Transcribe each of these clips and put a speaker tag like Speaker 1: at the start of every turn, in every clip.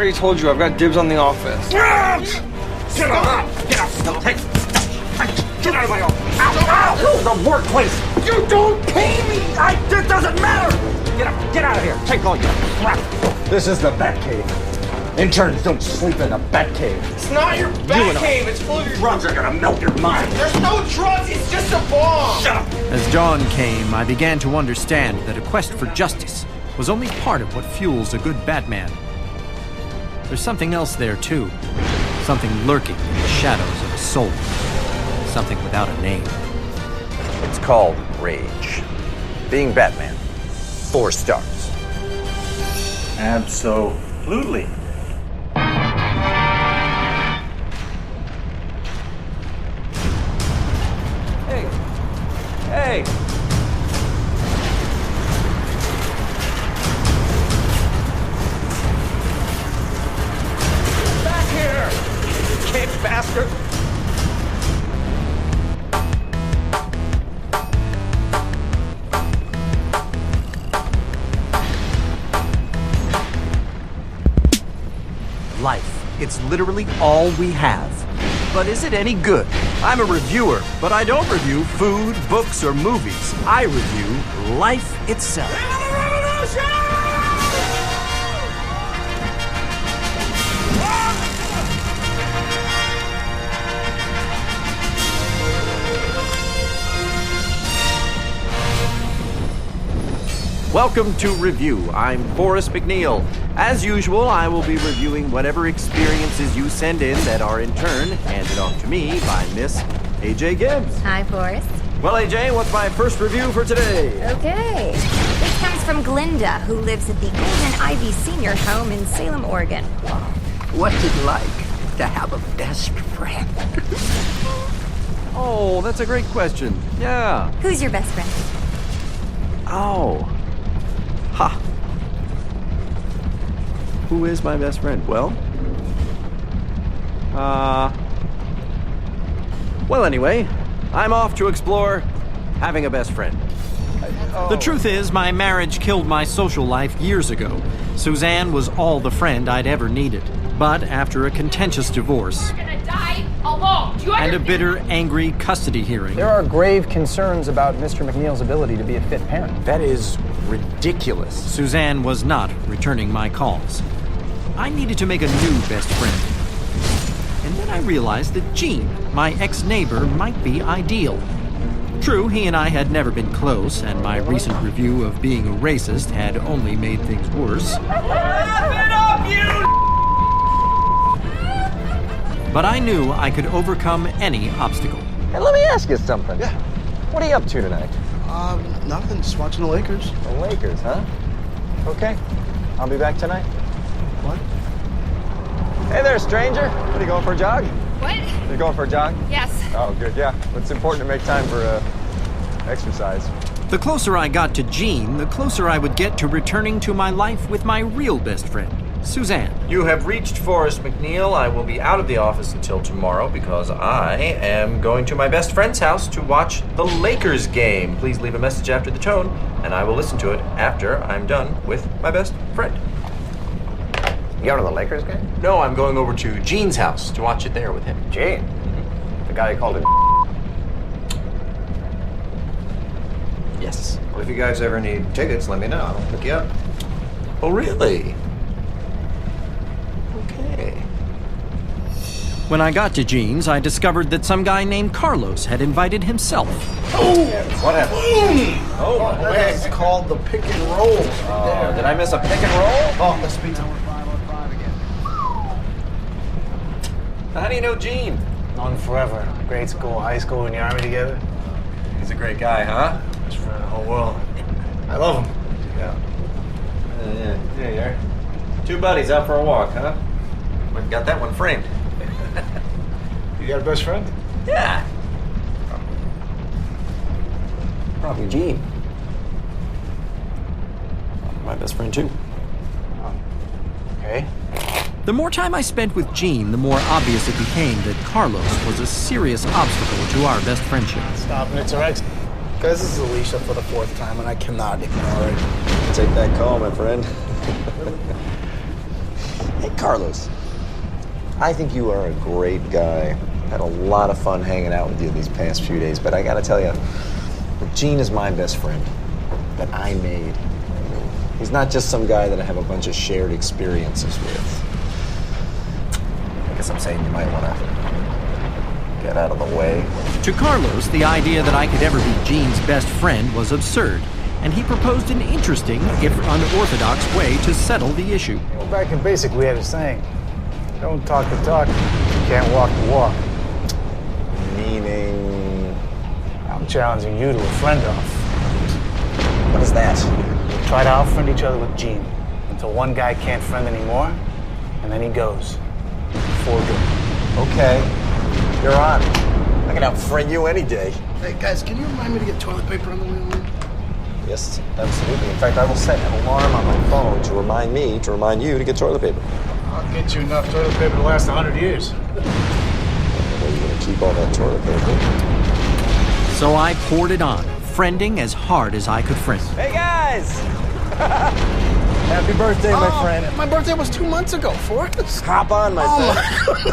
Speaker 1: already told you, I've got dibs on the office.
Speaker 2: Get out! Get out! Hey! Get out of my office! Ow! The workplace! You don't pay me! It doesn't matter! Get out of here! Take all your crap! This is the Batcave. Interns don't sleep in the Batcave.
Speaker 1: It's not your Batcave, it's full of your...
Speaker 2: Drugs are gonna melt your mind.
Speaker 1: There's no drugs, it's just a bomb!
Speaker 2: Shut up!
Speaker 3: As dawn came, I began to understand that a quest for justice was only part of what fuels a good Batman. There's something else there, too. Something lurking in the shadows of a soul. Something without a name.
Speaker 4: It's called rage. Being Batman. 4 stars.
Speaker 2: Absolutely.
Speaker 4: Hey!
Speaker 2: Back here! Kick bastard!
Speaker 3: Life. It's literally all we have. But is it any good? I'm a reviewer, but I don't review food, books, or movies. I review life itself. Welcome to Review. I'm Forrest McNeil. As usual, I will be reviewing whatever experiences you send in that are in turn handed off to me by Miss AJ Gibbs.
Speaker 5: Hi, Forrest.
Speaker 3: Well, AJ, what's my first review for today?
Speaker 5: Okay. This comes from Glinda, who lives at the Golden Ivy Senior Home in Salem, Oregon.
Speaker 6: What's it like to have a best friend?
Speaker 3: Oh, that's a great question. Yeah.
Speaker 5: Who's your best friend?
Speaker 3: Oh. Ha. Who is my best friend? Well, anyway, I'm off to explore having a best friend. The truth is, my marriage killed my social life years ago. Suzanne was all the friend I'd ever needed. But after a contentious divorce
Speaker 7: You're gonna die alone. Do you
Speaker 3: and a
Speaker 7: understand?
Speaker 3: bitter, angry custody hearing,
Speaker 8: There are grave concerns about Mr. McNeil's ability to be a fit parent.
Speaker 4: That is ridiculous.
Speaker 3: Suzanne was not returning my calls. I needed to make a new best friend. And then I realized that Gene, my ex-neighbor, might be ideal. True, he and I had never been close, and my recent review of being a racist had only made things worse. But I knew I could overcome any obstacle.
Speaker 4: Hey, let me ask you something.
Speaker 9: Yeah.
Speaker 4: What are you up to tonight?
Speaker 9: Nothing. Just watching the Lakers.
Speaker 4: The Lakers, huh? Okay. I'll be back tonight.
Speaker 9: What?
Speaker 4: Hey there, stranger. What, are you going for a jog?
Speaker 7: What?
Speaker 4: You going for a jog?
Speaker 7: Yes.
Speaker 4: Oh, good, yeah. It's important to make time for, exercise.
Speaker 3: The closer I got to Gene, the closer I would get to returning to my life with my real best friend, Suzanne.
Speaker 10: You have reached Forrest McNeil. I will be out of the office until tomorrow because I am going to my best friend's house to watch the Lakers game. Please leave a message after the tone, and I will listen to it after I'm done with my best friend.
Speaker 4: You going to the Lakers game?
Speaker 10: No, I'm going over to Gene's house to watch it there with him.
Speaker 4: Gene? The guy who called him.
Speaker 10: Yes.
Speaker 4: Well, if you guys ever need tickets, let me know. I'll hook you up.
Speaker 10: Oh, really? Okay.
Speaker 3: When I got to Gene's, I discovered that some guy named Carlos had invited himself.
Speaker 4: What happened?
Speaker 9: Oh, that's called the pick and roll.
Speaker 4: Did I miss a pick and roll?
Speaker 9: Oh, let's speak to him.
Speaker 10: How do you know Gene?
Speaker 8: Known forever. Grade school, high school, and the army together.
Speaker 10: He's a great guy, huh?
Speaker 9: It's for the whole world. I love him.
Speaker 10: Yeah. Yeah, you are. 2 buddies out for a walk, huh? We've got that one framed.
Speaker 9: You got a best friend?
Speaker 10: Yeah.
Speaker 4: Probably Gene.
Speaker 10: My best friend, too.
Speaker 8: Okay.
Speaker 3: The more time I spent with Gene, the more obvious it became that Carlos was a serious obstacle to our best friendship.
Speaker 8: Stop and interact. Guys, this is Alicia for the 4th time, and I cannot ignore it.
Speaker 4: Take that call, my friend.
Speaker 10: Hey, Carlos. I think you are a great guy. Had a lot of fun hanging out with you these past few days, but I gotta tell you, Gene is my best friend that I made. He's not just some guy that I have a bunch of shared experiences with. I guess I'm saying you might want to get out of the way.
Speaker 3: To Carlos, the idea that I could ever be Gene's best friend was absurd, and he proposed an interesting, if unorthodox, way to settle the issue.
Speaker 8: Well, back in basic, we had a saying: don't talk the talk, you can't walk the walk.
Speaker 10: Meaning?
Speaker 8: I'm challenging you to a friend-off.
Speaker 10: What is that?
Speaker 8: Try to out-friend each other with Gene until one guy can't friend anymore, and then he goes. For good.
Speaker 10: Okay, you're on. I can out-friend you any day.
Speaker 9: Hey, guys, can you remind me to get toilet paper on the way home?
Speaker 10: Yes, absolutely. In fact, I will set an alarm on my phone to remind me to remind you to get toilet paper.
Speaker 8: I'll get you enough toilet paper to last 100 years.
Speaker 10: Where are you going to keep all that toilet paper?
Speaker 3: So I poured it on, friending as hard as I could friend.
Speaker 4: Hey, guys! Happy birthday, my friend.
Speaker 9: My birthday was 2 months ago, Forrest.
Speaker 10: Hop on, my friend.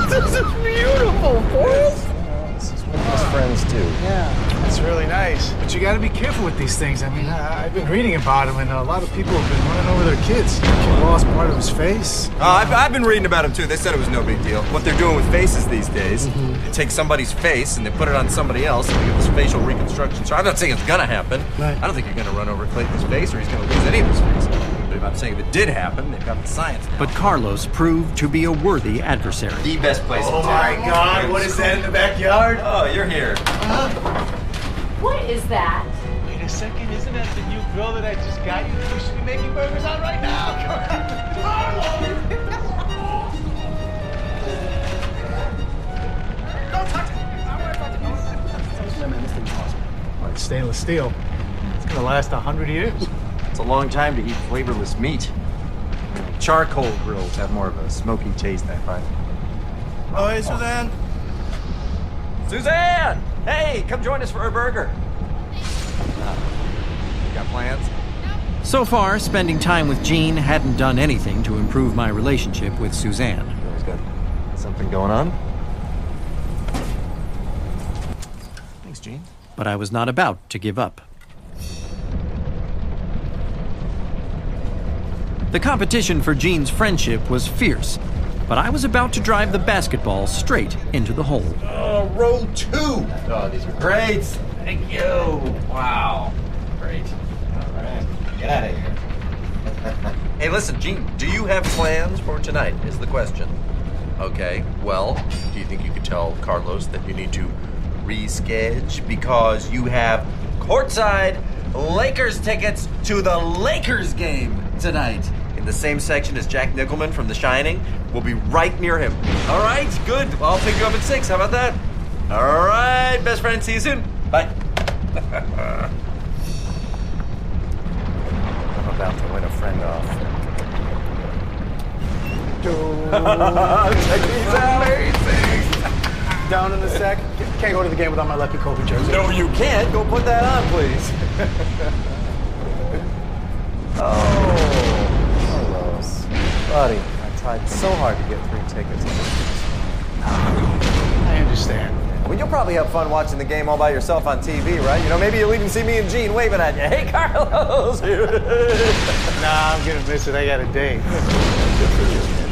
Speaker 9: This is beautiful, Forrest.
Speaker 10: This is what best friends do.
Speaker 8: Yeah, that's really nice. But you got to be careful with these things. I mean, I've been reading about him, and a lot of people have been running over their kids. The kid lost part of his face.
Speaker 4: I've been reading about him too. They said it was no big deal. What they're doing with faces these days, they take somebody's face and they put it on somebody else and they get this facial reconstruction. So I'm not saying it's gonna happen.
Speaker 8: Right.
Speaker 4: I don't think you're gonna run over Clayton's face or he's gonna lose any of his face. But if I'm saying if it did happen, they've got the science now.
Speaker 3: But Carlos proved to be a worthy adversary.
Speaker 10: The best place in town.
Speaker 8: God, what is that in the backyard?
Speaker 10: Oh, you're here.
Speaker 7: What is that?
Speaker 8: Wait a second, isn't that the new grill that I just got you? We should be making burgers on right now. Don't touch it. I'm gonna touch it. It's stainless steel. It's gonna last 100 years.
Speaker 4: It's a long time to eat flavorless meat. Charcoal grills have more of a smoky taste, I find.
Speaker 9: Oh, hey, Suzanne.
Speaker 10: Suzanne! Hey, come join us for a burger.
Speaker 4: Got plans?
Speaker 3: So far, spending time with Gene hadn't done anything to improve my relationship with Suzanne.
Speaker 10: Always got something going on.
Speaker 4: Thanks, Gene.
Speaker 3: But I was not about to give up. The competition for Gene's friendship was fierce, but I was about to drive the basketball straight into the hole.
Speaker 10: Oh, row 2. Oh, these are great. Thank you. Wow. Great. All right. Get out of here.
Speaker 4: Hey, listen, Gene, do you have plans for tonight, is the question. Okay, well, do you think you could tell Carlos that you need to reschedule because you have courtside Lakers tickets to the Lakers game tonight in the same section as Jack Nicholman from The Shining? We'll be right near him. All right, good. I'll pick you up at 6. How about that? All right, best friend. See you soon. Bye.
Speaker 10: I'm about to win a friend off.
Speaker 8: Check these out. Down in the sack. Can't go to the game without my lucky Kobe jersey.
Speaker 10: No, you can't. Go put that on, please. Oh, Carlos. Buddy, I tried so hard to get 3 tickets.
Speaker 8: I understand.
Speaker 10: Well, you'll probably have fun watching the game all by yourself on TV, right? You know, maybe you'll even see me and Gene waving at you. Hey, Carlos!
Speaker 8: Nah, I'm gonna miss it. I got a date.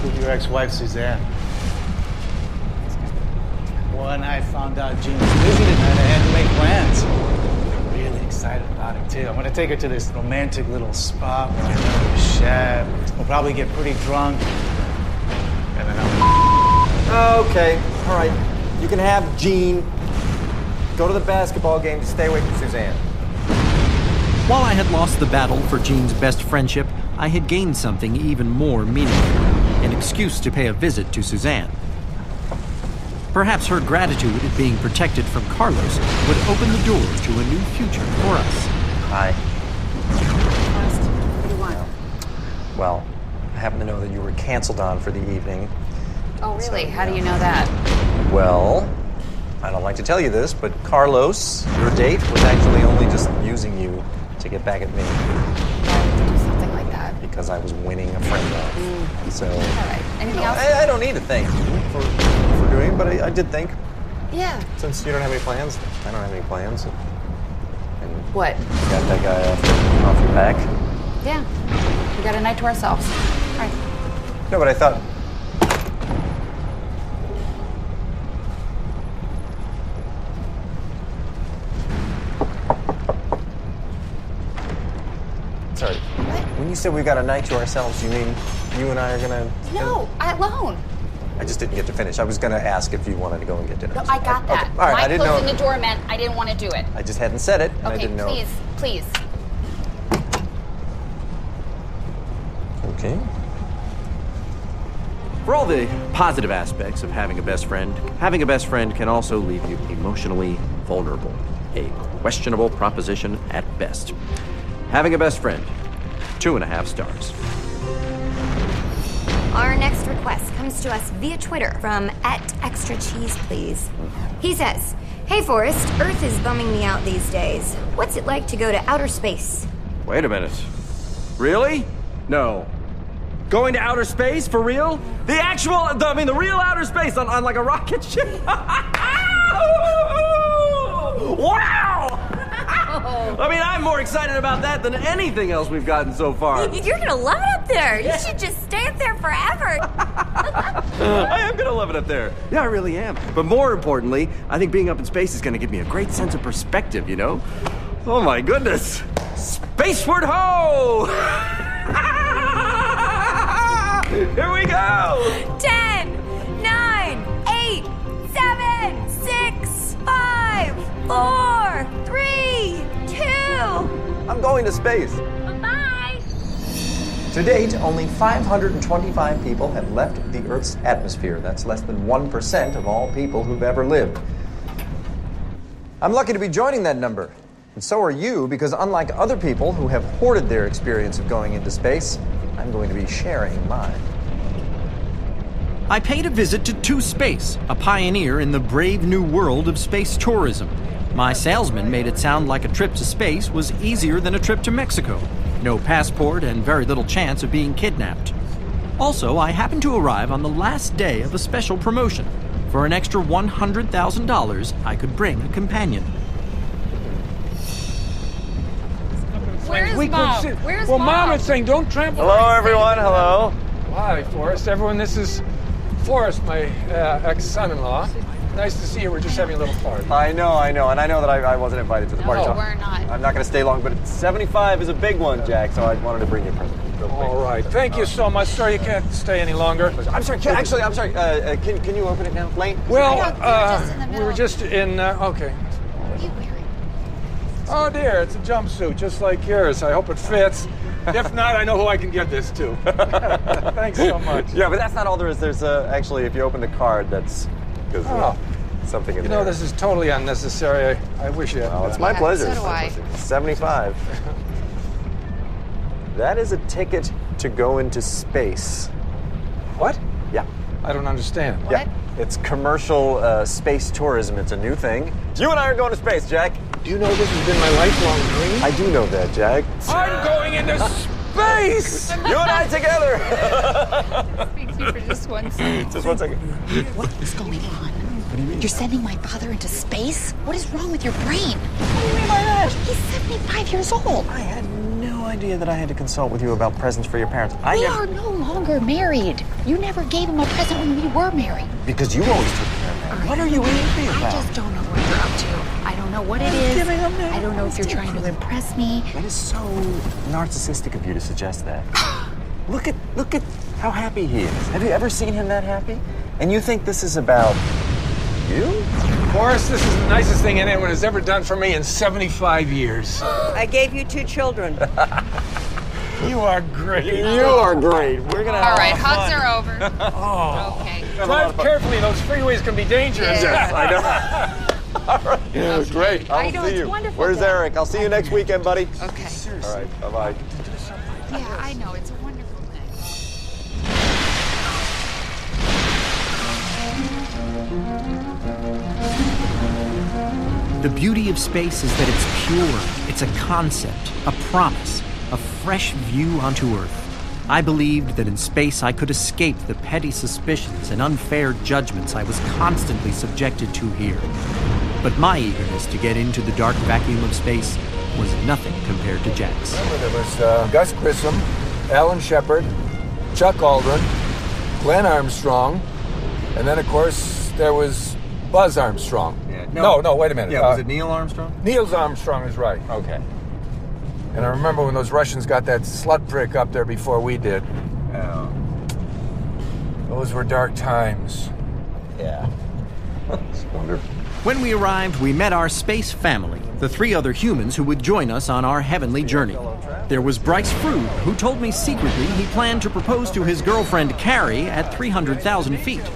Speaker 8: With your ex-wife, Suzanne. When I found out Gene was busy tonight, I had to make plans. I'm really excited about it, too. I'm gonna take her to this romantic little spot where I know the chef. We'll probably get pretty drunk. And then
Speaker 10: Okay, all right. You can have Gene go to the basketball game to stay away from Suzanne.
Speaker 3: While I had lost the battle for Gene's best friendship, I had gained something even more meaningful, an excuse to pay a visit to Suzanne. Perhaps her gratitude at being protected from Carlos would open the door to a new future for us.
Speaker 10: Hi.
Speaker 5: What do you want?
Speaker 10: Well, I happen to know that you were canceled on for the evening.
Speaker 5: Oh, really? How do you know that?
Speaker 10: Well, I don't like to tell you this, but Carlos, your date, was actually only just using you to get back at me.
Speaker 5: Why would you do something like that?
Speaker 11: because I was winning a friend off. So.
Speaker 12: All right. Anything else?
Speaker 11: I don't need to thank you for doing it, but I did think.
Speaker 12: Yeah.
Speaker 11: Since you don't have any plans, I don't have any plans. And
Speaker 12: What?
Speaker 11: you got that guy off your back.
Speaker 12: Yeah. We got a night to ourselves. All right.
Speaker 11: No, but I thought. Sorry.
Speaker 12: What?
Speaker 11: When you said we got a night to ourselves, you mean you and I are gonna?
Speaker 12: No, alone.
Speaker 11: I just didn't get to finish. I was gonna ask if you wanted to go and get dinner.
Speaker 12: No, I got that.
Speaker 11: Okay. All right,
Speaker 12: My
Speaker 11: I didn't
Speaker 12: closing
Speaker 11: know.
Speaker 12: the door meant I didn't want to do it.
Speaker 11: I just hadn't said it, and I
Speaker 12: Okay,
Speaker 11: didn't know.
Speaker 12: please.
Speaker 11: Okay.
Speaker 3: For all the positive aspects of having a best friend can also leave you emotionally vulnerable. A questionable proposition at best. Having a best friend, 2.5 stars.
Speaker 5: Our next request comes to us via Twitter from @ExtraCheesePlease. He says, "Hey Forrest, Earth is bumming me out these days. What's it like to go to outer space?"
Speaker 3: Wait a minute. Really? No. Going to outer space for real? The real outer space on like a rocket ship? Wow! I mean, I'm more excited about that than anything else we've gotten so far.
Speaker 5: You're gonna love it up there. You should just stay up there forever.
Speaker 3: I am gonna love it up there. Yeah, I really am. But more importantly, I think being up in space is gonna give me a great sense of perspective, you know? Oh my goodness. Spaceward ho! Here we go!
Speaker 5: 10, 9, 8, 7, 6, 5, 4, 3, 2.
Speaker 11: I'm going to space.
Speaker 5: Bye.
Speaker 11: To date, only 525 people have left the Earth's atmosphere. That's less than 1% of all people who've ever lived. I'm lucky to be joining that number. And so are you, because unlike other people who have hoarded their experience of going into space, I'm going to be sharing mine.
Speaker 3: I paid a visit to 2Space, a pioneer in the brave new world of space tourism. My salesman made it sound like a trip to space was easier than a trip to Mexico. No passport and very little chance of being kidnapped. Also, I happened to arrive on the last day of a special promotion. For an extra $100,000, I could bring a companion.
Speaker 12: Where's Mom? Where's
Speaker 13: Well,
Speaker 12: Mom?
Speaker 13: Mom is saying don't trample.
Speaker 11: Hello, everyone. Hello.
Speaker 13: Hi, Forrest. Everyone, this is Forrest, my ex-son-in-law. Nice to see you. We're just having a little party.
Speaker 11: I know, and I know that I wasn't invited to the party.
Speaker 12: No,
Speaker 11: so
Speaker 12: we're not.
Speaker 11: I'm not going to stay long, but 75 is a big one, Jack, so I wanted to bring you a present.
Speaker 13: All right. Thank you so much. Sorry you can't stay any longer.
Speaker 11: I'm sorry. Can you open it now, Lane?
Speaker 13: Well,
Speaker 12: we
Speaker 13: we were just in. Okay.
Speaker 12: What are you wearing?
Speaker 13: Oh dear, it's a jumpsuit just like yours. I hope it fits. If not, I know who I can give this to. Thanks so much.
Speaker 11: Yeah, but that's not all there is. There's actually, if you open the card, that's because something in
Speaker 13: You
Speaker 11: there.
Speaker 13: know, this is totally unnecessary. I wish you hadn't
Speaker 11: Oh,
Speaker 13: done
Speaker 11: it's
Speaker 13: it.
Speaker 11: my pleasure.
Speaker 12: so do I.
Speaker 11: 75. That is a ticket to go into space.
Speaker 13: What?
Speaker 11: Yeah.
Speaker 13: I don't understand.
Speaker 11: Yeah. It's commercial space tourism. It's a new thing. You and I are going to space, Jack.
Speaker 13: Do you know this has been my lifelong dream?
Speaker 11: I do know that, Jack.
Speaker 13: I'm going into space!
Speaker 11: You and I together.
Speaker 12: Speak to me for just 1 second.
Speaker 11: Just 1 second.
Speaker 14: What is going on? What do you mean? You're sending my father into space? What is wrong with your brain? What do you mean by that? He's 75 years old.
Speaker 11: I had no idea that I had to consult with you about presents for your parents.
Speaker 14: We are no longer married. You never gave him a present when we were married.
Speaker 11: Because you always took care of that. What are you angry
Speaker 14: I
Speaker 11: about?
Speaker 14: just don't know what you're up to. I don't know what it is. I don't know if you're trying to impress me.
Speaker 11: That is so narcissistic of you to suggest that. Look at how happy he is. Have you ever seen him that happy? And you think this is about you?
Speaker 13: Forrest, this is the nicest thing anyone has ever done for me in 75 years.
Speaker 15: I gave you 2 children.
Speaker 13: You are great.
Speaker 11: You are great. We're gonna have
Speaker 12: All right,
Speaker 11: a lot of
Speaker 12: hugs
Speaker 11: fun.
Speaker 12: are over.
Speaker 13: Oh.
Speaker 12: Okay.
Speaker 13: Drive carefully. Those freeways can be dangerous.
Speaker 11: Yes, I know. All right.
Speaker 13: Yeah, great.
Speaker 11: I'll
Speaker 14: know,
Speaker 11: see
Speaker 14: it's
Speaker 11: you.
Speaker 14: wonderful,
Speaker 11: Where's
Speaker 14: Dad.
Speaker 11: Eric? I'll see you next weekend, buddy.
Speaker 12: Okay.
Speaker 11: All right. Bye-bye.
Speaker 12: Yeah, I know. It's a wonderful thing.
Speaker 3: The beauty of space is that it's pure. It's a concept, a promise, a fresh view onto Earth. I believed that in space I could escape the petty suspicions and unfair judgments I was constantly subjected to here. But my eagerness to get into the dark vacuum of space was nothing compared to Jack's.
Speaker 13: There was Gus Grissom, Alan Shepard, Chuck Aldrin, Glenn Armstrong, and then, of course, there was Buzz Armstrong.
Speaker 10: Yeah,
Speaker 13: No, wait a minute.
Speaker 10: Yeah, was it Neil Armstrong?
Speaker 13: Neil Armstrong is right.
Speaker 10: Okay.
Speaker 13: And I remember when those Russians got that slut prick up there before we did.
Speaker 10: Oh.
Speaker 13: Those were dark times.
Speaker 10: Yeah. That's wonderful.
Speaker 3: When we arrived, we met our space family, the 3 other humans who would join us on our heavenly journey. There was Bryce Frood, who told me secretly he planned to propose to his girlfriend Carrie at 300,000 feet.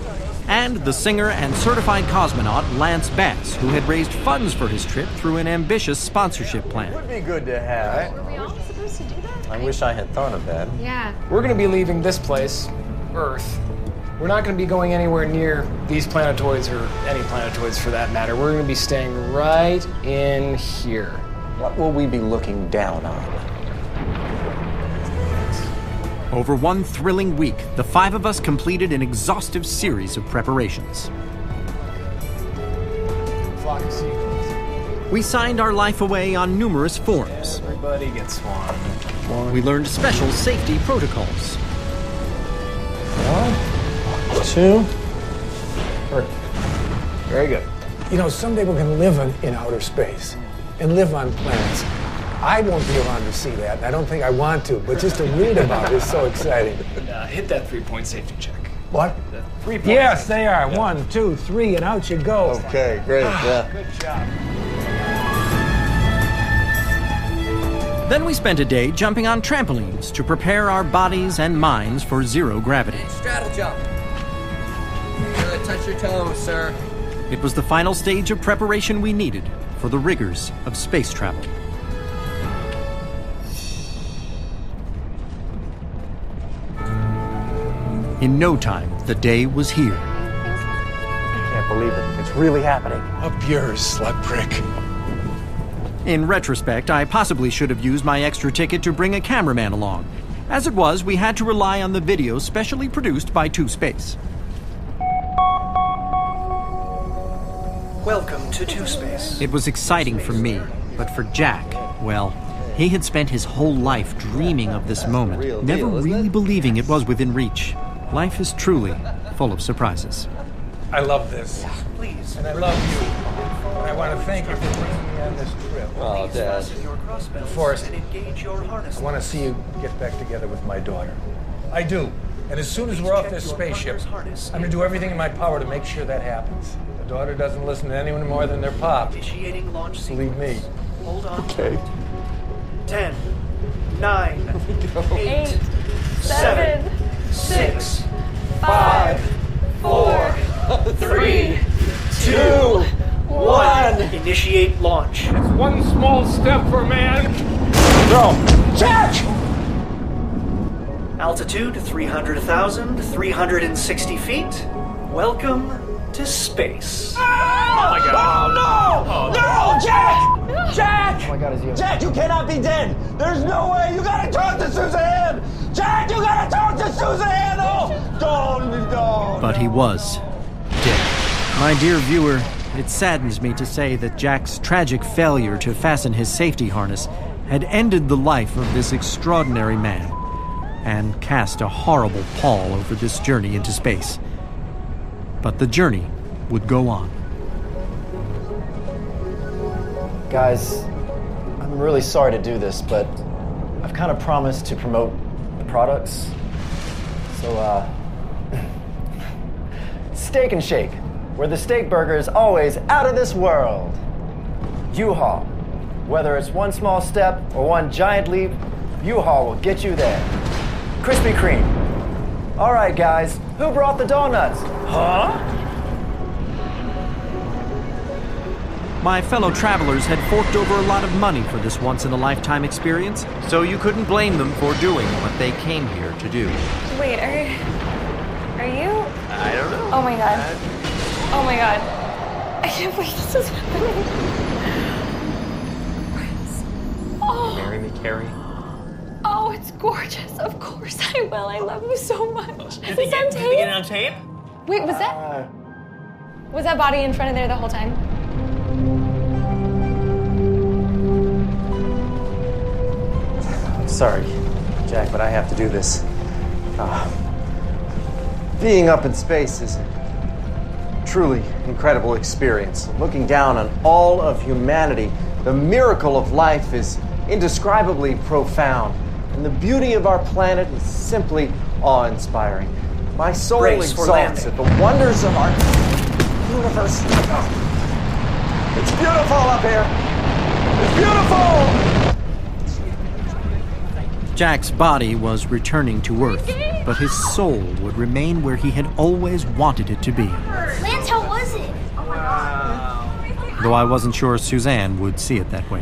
Speaker 3: And the singer and certified cosmonaut Lance Bass, who had raised funds for his trip through an ambitious sponsorship plan.
Speaker 11: Would be good to have.
Speaker 7: Were we all supposed to do that?
Speaker 11: I wish I had thought of that.
Speaker 7: Yeah.
Speaker 16: We're going to be leaving this place, Earth. We're not going to be going anywhere near these planetoids or any planetoids for that matter. We're going to be staying right in here.
Speaker 11: What will we be looking down on?
Speaker 3: Over one thrilling week, the 5 of us completed an exhaustive series of preparations.
Speaker 16: Flock of seagulls.
Speaker 3: We signed our life away on numerous forms.
Speaker 16: Everybody gets one.
Speaker 3: We learned special safety protocols.
Speaker 16: 1, 2, 3. Very good.
Speaker 17: You know, someday we're going to live in outer space and live on planets. I won't be around to see that, and I don't think I want to, but just to read about it is so exciting.
Speaker 16: Hit that 3-point safety check.
Speaker 17: What?
Speaker 16: 3 points.
Speaker 17: Yes, they are. 1, 2, 3, and out you go.
Speaker 11: Okay, great. Yeah.
Speaker 16: Good job.
Speaker 3: Then we spent a day jumping on trampolines to prepare our bodies and minds for zero gravity.
Speaker 6: Straddle jump. Touch your toes, sir.
Speaker 3: It was the final stage of preparation we needed for the rigors of space travel. In no time, the day was here.
Speaker 11: I can't believe it. It's really happening.
Speaker 17: Up yours, slut prick.
Speaker 3: In retrospect, I possibly should have used my extra ticket to bring a cameraman along. As it was, we had to rely on the video specially produced by 2Space.
Speaker 18: Welcome to 2Space.
Speaker 3: It was exciting for me, but for Jack, well, he had spent his whole life dreaming of this moment, never really believing it was within reach. Life is truly full of surprises.
Speaker 17: I love this.
Speaker 18: Please.
Speaker 17: And I love you. And I want to thank you for bringing me on this trip.
Speaker 11: Oh, Dad.
Speaker 17: Forrest,
Speaker 18: And engage your harness.
Speaker 17: I want to see you get back together with my daughter. I do. And as soon as we're off this spaceship, I'm going to do everything in my power to make sure that happens. The daughter doesn't listen to anyone more than their pop.
Speaker 18: Initiating launch
Speaker 17: Believe me.
Speaker 18: Hold on.
Speaker 11: Okay.
Speaker 18: 10, 9, 8, 7, 6, 5, 4, 3, 2, 1. Initiate launch.
Speaker 13: It's one small step for man.
Speaker 17: Go. Jack!
Speaker 18: Altitude 300,000, 360 feet. Welcome to space.
Speaker 17: Oh my God. Oh, no! No, Jack! Jack!
Speaker 16: Oh my God, is he?
Speaker 11: Jack, you cannot be dead! There's no way! You gotta talk to Suzanne! Jack, you gotta talk to Suzanne! Oh! Don't!
Speaker 3: But he was dead. My dear viewer, it saddens me to say that Jack's tragic failure to fasten his safety harness had ended the life of this extraordinary man and cast a horrible pall over this journey into space. But the journey would go on.
Speaker 19: Guys, I'm really sorry to do this, but I've kind of promised to promote the products. So, Steak and Shake, where the steak burger is always out of this world. U-Haul, whether it's one small step or one giant leap, U-Haul will get you there. Krispy Kreme. All right, guys, who brought the donuts? Huh?
Speaker 3: My fellow travelers had forked over a lot of money for this once-in-a-lifetime experience, so you couldn't blame them for doing what they came here to do.
Speaker 20: Wait, are you?
Speaker 3: I don't know.
Speaker 20: Oh my God. Oh my God. I can't believe this is happening. Oh.
Speaker 11: Marry me, Carrie?
Speaker 20: Oh Oh, it's gorgeous. Of course I will. I love you so much.
Speaker 18: Did they get it on tape?
Speaker 20: Wait, was that body in front of there the whole time?
Speaker 11: Sorry, Jack, but I have to do this. Being up in space is a truly incredible experience. Looking down on all of humanity, the miracle of life is indescribably profound, and the beauty of our planet is simply awe-inspiring. My soul
Speaker 18: Brace for
Speaker 11: exalts at the wonders of our universe. It's beautiful up here. It's beautiful!
Speaker 3: Jack's body was returning to Earth, but his soul would remain where he had always wanted it to be.
Speaker 21: Lance, how was it?
Speaker 3: Though I wasn't sure Suzanne would see it that way.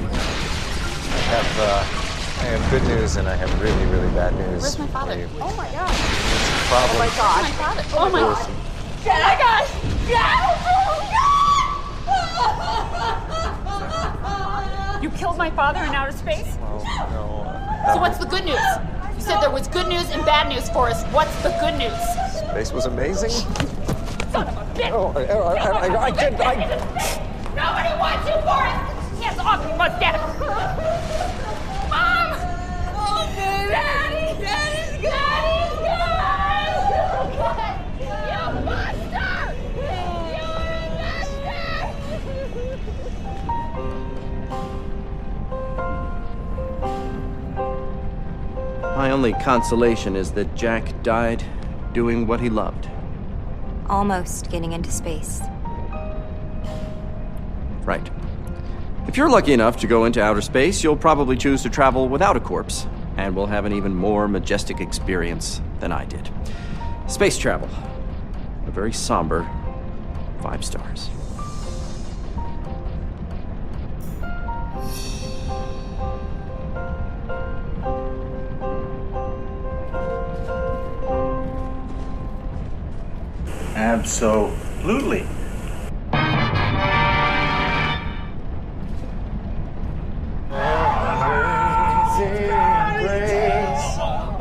Speaker 11: I have good news and I have really, really bad news.
Speaker 14: Where's my father? Oh my god.
Speaker 11: Problem.
Speaker 14: Oh my god. My father. Oh my god. Oh my god. You killed my father in outer space?
Speaker 11: No.
Speaker 14: So what's the good news? You said there was good news and bad news for us. What's the good news?
Speaker 11: Space was amazing.
Speaker 14: Son of a bitch!
Speaker 11: I did.
Speaker 14: Nobody wants you for it! Yes, off you mustache! Mom! Oh, Daddy! Daddy's good! You monster! You're a
Speaker 10: My only consolation is that Jack died doing what he loved.
Speaker 5: Almost getting into space.
Speaker 10: Right. If you're lucky enough to go into outer space, you'll probably choose to travel without a corpse, and will have an even more majestic experience than I did. Space travel. A very somber 5 stars.
Speaker 18: Absolutely.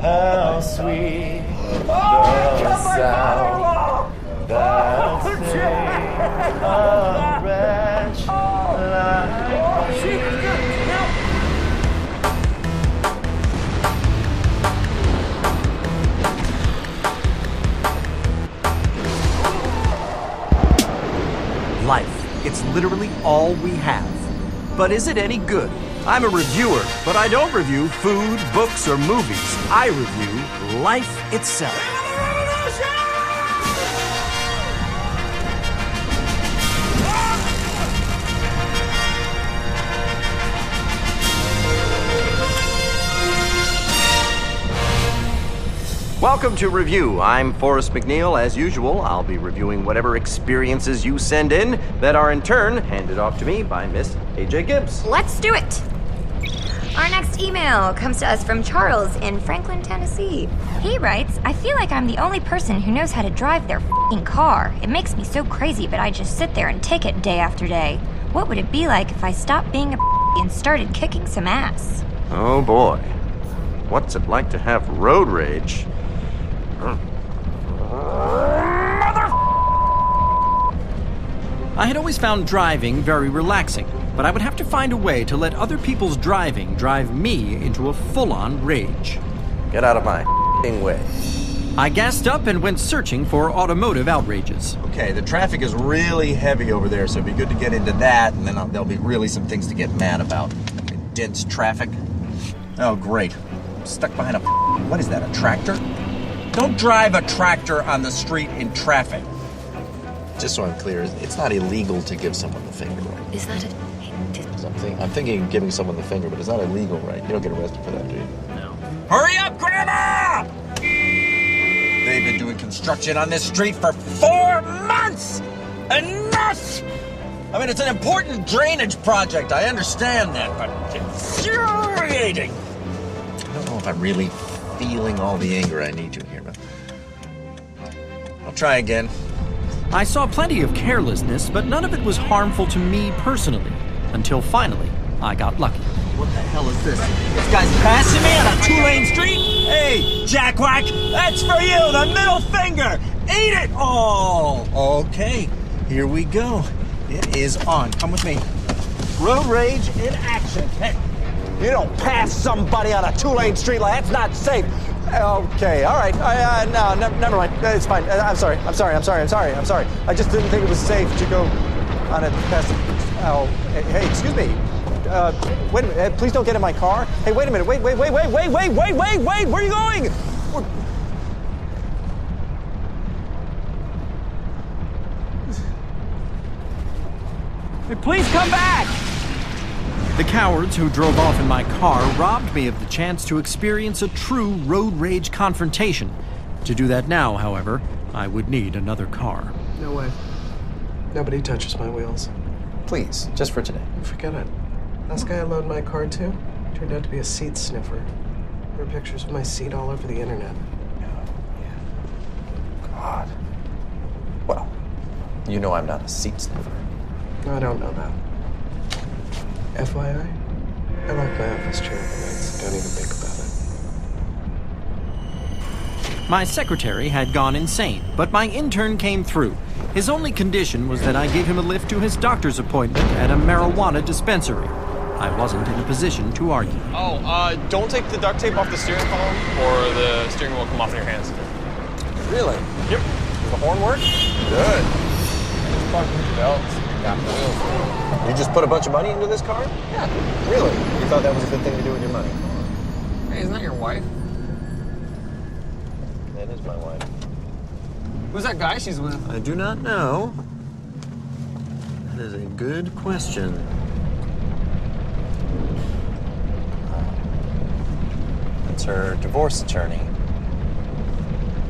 Speaker 19: How sweet the sound that saved a wretch
Speaker 3: Life. It's literally all we have. But is it any good? I'm a reviewer, but I don't review food, books, or movies. I review life itself.
Speaker 10: Welcome to Review. I'm Forrest McNeil. As usual, I'll be reviewing whatever experiences you send in that are in turn handed off to me by Miss AJ Gibbs.
Speaker 5: Let's do it! Our next email comes to us from Charles in Franklin, Tennessee. He writes, I feel like I'm the only person who knows how to drive their f***ing car. It makes me so crazy, but I just sit there and take it day after day. What would it be like if I stopped being a and started kicking some ass?
Speaker 10: Oh boy. What's it like to have road rage?
Speaker 3: I had always found driving very relaxing, but I would have to find a way to let other people's driving drive me into a full-on rage.
Speaker 10: Get out of my way.
Speaker 3: I gassed up and went searching for automotive outrages.
Speaker 4: Okay, the traffic is really heavy over there, so it'd be good to get into that, and then there'll be really some things to get mad about. Dense traffic. Oh, great. I'm stuck behind a... What is that, a tractor? Don't drive a tractor on the street in traffic. Just so I'm clear, it's not illegal to give someone the finger, right?
Speaker 14: Is that it?
Speaker 4: I'm thinking of giving someone the finger, but it's not illegal, right? You don't get arrested for that, do you?
Speaker 3: No.
Speaker 4: Hurry up, Grandma! They've been doing construction on this street for 4 months! Enough! I mean, it's an important drainage project, I understand that, but it's infuriating! I don't know if I'm really feeling all the anger I need to here, but I'll try again.
Speaker 3: I saw plenty of carelessness, but none of it was harmful to me personally, until finally, I got lucky.
Speaker 2: What the hell is this? This guy's passing me on a two-lane street? Hey, jackwhack, that's for you, the middle finger! Eat it! Oh, okay. Here we go. It is on. Come with me. Road rage in action. Hey, you don't pass somebody on a two-lane street like that's not safe.
Speaker 11: Okay, all right. No, never mind. It's fine. I'm sorry. I just didn't think it was safe to go on a past. Oh, hey, excuse me. Wait a minute. Please don't get in my car. Hey, wait a minute. Wait. Where are you going?
Speaker 2: Hey, please come back!
Speaker 3: The cowards who drove off in my car robbed me of the chance to experience a true road rage confrontation. To do that now, however, I would need another car.
Speaker 1: No way. Nobody touches my wheels.
Speaker 11: Please, just for today.
Speaker 1: Forget it. Last guy I loaded my car to turned out to be a seat sniffer. There were pictures of my seat all over the internet.
Speaker 11: God. Well, you know I'm not a seat sniffer.
Speaker 1: No, I don't know that. FYI, I like my office chair overnights. Don't even think about it.
Speaker 3: My secretary had gone insane, but my intern came through. His only condition was that I give him a lift to his doctor's appointment at a marijuana dispensary. I wasn't in a position to argue.
Speaker 22: Don't take the duct tape off the steering column, or the steering wheel will come off in your hands.
Speaker 11: Really?
Speaker 22: Yep.
Speaker 11: Does the horn work? Good.
Speaker 22: Fucking belts. Got wheels.
Speaker 11: You just put a bunch of money into this car?
Speaker 22: Yeah.
Speaker 11: Really? You thought that was a good thing to do with your money?
Speaker 22: Hey, isn't that your wife?
Speaker 11: That is my wife.
Speaker 22: Who's that guy she's with?
Speaker 11: I do not know. That is a good question. That's her divorce attorney.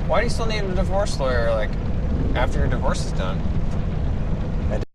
Speaker 22: Why do you still need a divorce lawyer, like, after your divorce is done?